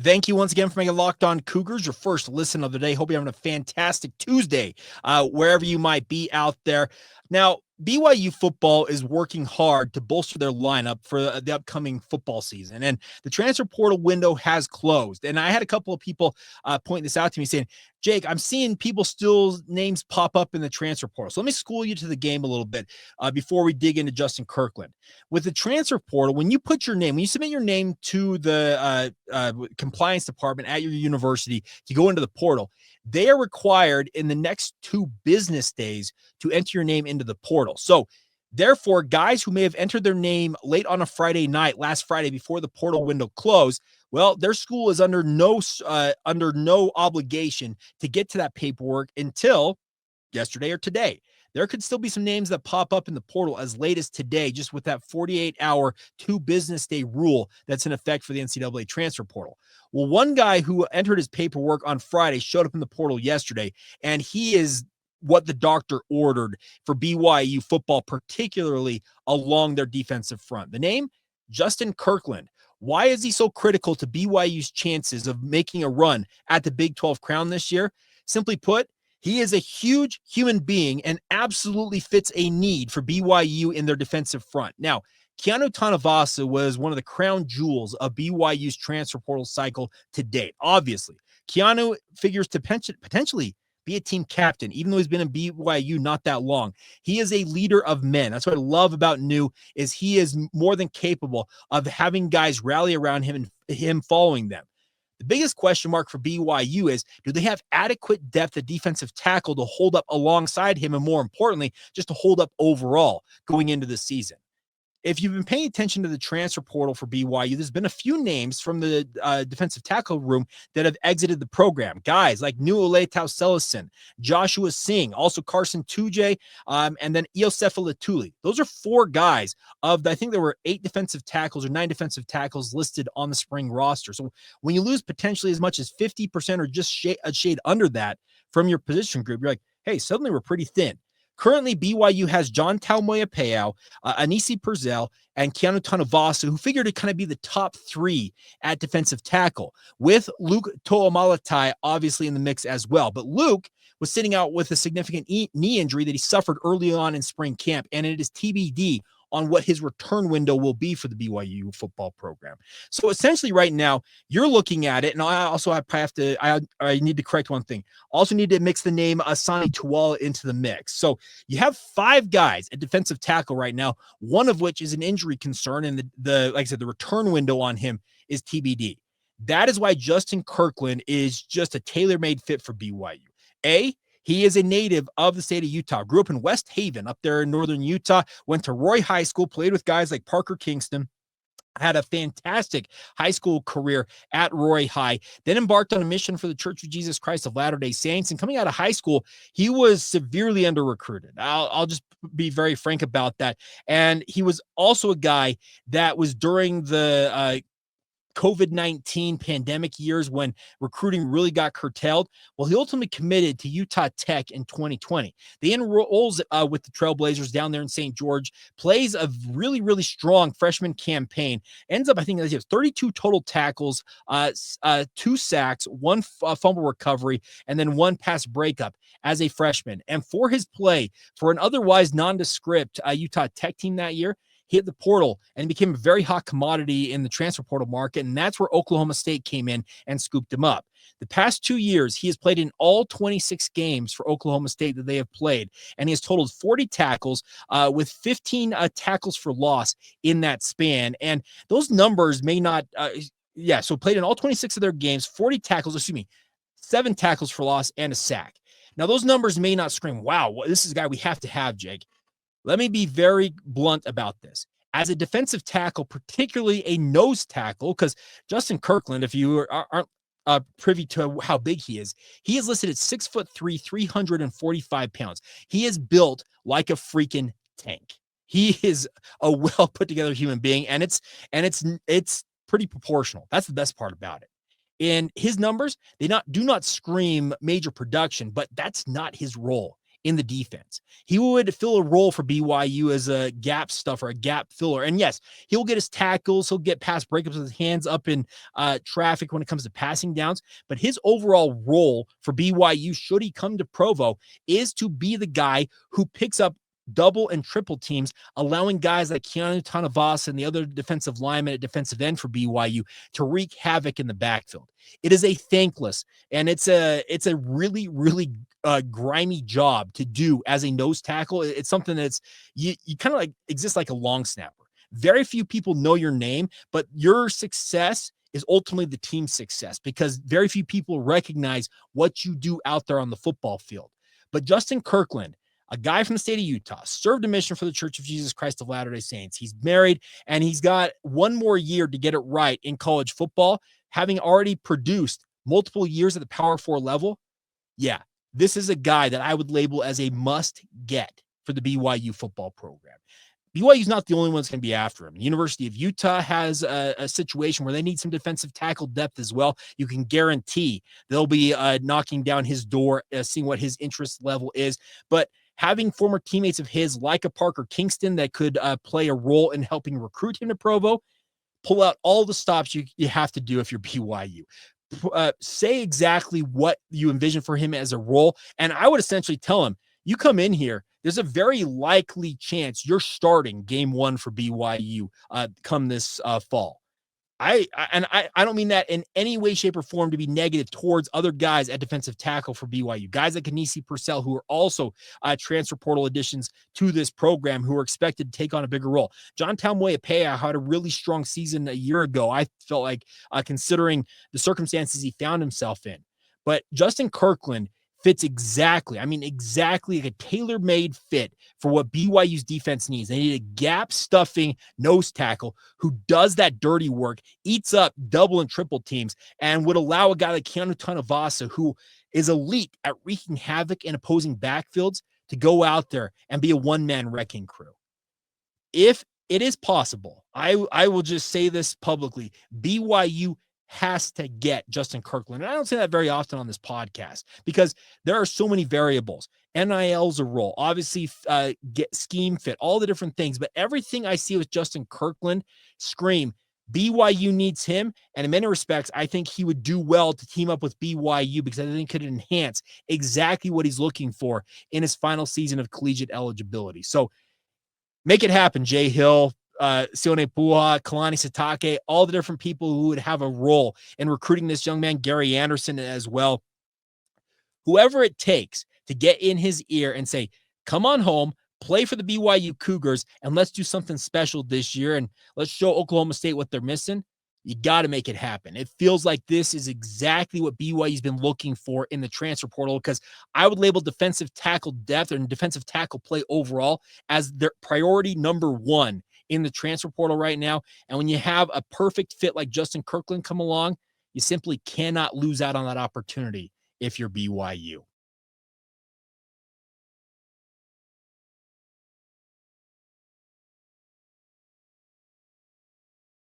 Thank you once again for making Locked On Cougars your first listen of the day. Hope you're having a fantastic Tuesday, wherever you might be out there. Now, BYU football is working hard to bolster their lineup for the upcoming football season, and the transfer portal window has closed. And I had a couple of people point this out to me saying, Jake, I'm seeing people still names pop up in the transfer portal. So let me school you to the game a little bit before we dig into Justin Kirkland. With the transfer portal, when you put your name, when you submit your name to the compliance department at your university to go into the portal, they are required in the next 2 business days to enter your name into the portal. So therefore, guys who may have entered their name late on a Friday night, last Friday before the portal window closed, well, their school is under no obligation to get to that paperwork until yesterday or today. There could still be some names that pop up in the portal as late as today, just with that 48-hour, 2 business day rule that's in effect for the NCAA Transfer Portal. Well, one guy who entered his paperwork on Friday showed up in the portal yesterday, and he is what the doctor ordered for BYU football, particularly along their defensive front. The name, Justin Kirkland. Why is he so critical to BYU's chances of making a run at the Big 12 crown this year? Simply put, he is a huge human being and absolutely fits a need for BYU in their defensive front. Now, Keanu Tanuvasa was one of the crown jewels of BYU's transfer portal cycle to date. Obviously, Keanu figures to potentially be a team captain, even though he's been in BYU not that long. He is a leader of men. That's what I love about New, is he is more than capable of having guys rally around him and him following them. The biggest question mark for BYU is, do they have adequate depth at defensive tackle to hold up alongside him, and more importantly, just to hold up overall going into the season? If you've been paying attention to the transfer portal for BYU, there's been a few names from the defensive tackle room that have exited the program. Guys like Nuole Tauselison, Joshua Singh, also Carson Tuje, and then Iosefa Latuli. Those are 4 guys of I think there were 8 defensive tackles or 9 defensive tackles listed on the spring roster. So when you lose potentially as much as 50% or just a shade under that from your position group, you're like, hey, suddenly we're pretty thin. Currently, BYU has John Taumoepeau, Anisi Purcell, and Keanu Tanuvasa, who figure to kind of be the top 3 at defensive tackle, with Luke To'omalatai obviously in the mix as well. But Luke was sitting out with a significant knee injury that he suffered early on in spring camp, and it is TBD on what his return window will be for the BYU football program. So essentially right now, you're looking at it, and I need to correct one thing. Also need to mix the name Asani Tuwala into the mix. So you have 5 guys at defensive tackle right now, one of which is an injury concern, and the like I said, the return window on him is TBD. That is why Justin Kirkland is just a tailor-made fit for BYU. He is a native of the state of Utah, grew up in West Haven up there in northern Utah, went to Roy High School, played with guys like Parker Kingston, had a fantastic high school career at Roy High, then embarked on a mission for the Church of Jesus Christ of Latter-day Saints. And coming out of high school, he was severely under-recruited. I'll just be very frank about that. And he was also a guy that was during the COVID-19 pandemic years when recruiting really got curtailed. Well, he ultimately committed to Utah Tech in 2020. They enrolls with the Trailblazers down there in St. George, plays a really, really strong freshman campaign, ends up, I think, he has 32 total tackles, 2 sacks, 1 fumble recovery, and then 1 pass breakup as a freshman. And for his play for an otherwise nondescript Utah Tech team that year, hit the portal and became a very hot commodity in the transfer portal market. And that's where Oklahoma State came in and scooped him up. The past 2 years, he has played in all 26 games for Oklahoma State that they have played. And he has totaled 40 tackles with 15 tackles for loss in that span. And those numbers may not, so played in all 26 of their games, 7 tackles for loss and a sack. Now, those numbers may not scream, wow, this is a guy we have to have, Jake. Let me be very blunt about this. As a defensive tackle, particularly a nose tackle, because Justin Kirkland, if you aren't privy to how big he is listed at 6'3", 345 pounds. He is built like a freaking tank. He is a well put together human being, and it's pretty proportional. That's the best part about it. And his numbers, do not scream major production, but that's not his role in the defense. He would fill a role for BYU as a gap stuffer, a gap filler. And yes, he'll get his tackles. He'll get past breakups with his hands up in traffic when it comes to passing downs. But his overall role for BYU, should he come to Provo, is to be the guy who picks up double and triple teams, allowing guys like Keanu Tanuvasa and the other defensive linemen at defensive end for BYU to wreak havoc in the backfield. It is a thankless and it's a really grimy job to do as a nose tackle. It's something that's you kind of like exist like a long snapper. Very few people know your name, but your success is ultimately the team's success because very few people recognize what you do out there on the football field. But Justin Kirkland, a guy from the state of Utah, served a mission for the Church of Jesus Christ of Latter-day Saints. He's married, and he's got one more year to get it right in college football, having already produced multiple years at the Power 4 level. Yeah, this is a guy that I would label as a must-get for the BYU football program. BYU's not the only one that's going to be after him. The University of Utah has a situation where they need some defensive tackle depth as well. You can guarantee they'll be knocking down his door, seeing what his interest level is. But having former teammates of his like a Parker Kingston that could play a role in helping recruit him to Provo, pull out all the stops you have to do if you're BYU. Say exactly what you envision for him as a role. And I would essentially tell him, you come in here, there's a very likely chance you're starting game one for BYU come this fall. I don't mean that in any way, shape, or form to be negative towards other guys at defensive tackle for BYU. Guys like Kanisi Purcell, who are also transfer portal additions to this program, who are expected to take on a bigger role. John Taumueapea had a really strong season a year ago, I felt like, considering the circumstances he found himself in. But Justin Kirkland fits exactly like a tailor-made fit for what BYU's defense needs. They need a gap-stuffing nose tackle who does that dirty work, eats up double and triple teams, and would allow a guy like Keanu Tanuvasa, who is elite at wreaking havoc in opposing backfields, to go out there and be a one-man wrecking crew. If it is possible, I will just say this publicly, BYU has to get Justin Kirkland. And I don't say that very often on this podcast because there are so many variables. NIL's a role, obviously get scheme fit, all the different things. But everything I see with Justin Kirkland scream, BYU needs him. And in many respects, I think he would do well to team up with BYU because I think it could enhance exactly what he's looking for in his final season of collegiate eligibility. So make it happen, Jay Hill, Sione Puha, Kalani Sitake, all the different people who would have a role in recruiting this young man, Gary Anderson as well. Whoever it takes to get in his ear and say, come on home, play for the BYU Cougars, and let's do something special this year, and let's show Oklahoma State what they're missing. You got to make it happen. It feels like this is exactly what BYU's been looking for in the transfer portal, because I would label defensive tackle depth and defensive tackle play overall as their priority number one in the transfer portal right now. And when you have a perfect fit like Justin Kirkland come along, you simply cannot lose out on that opportunity if you're BYU.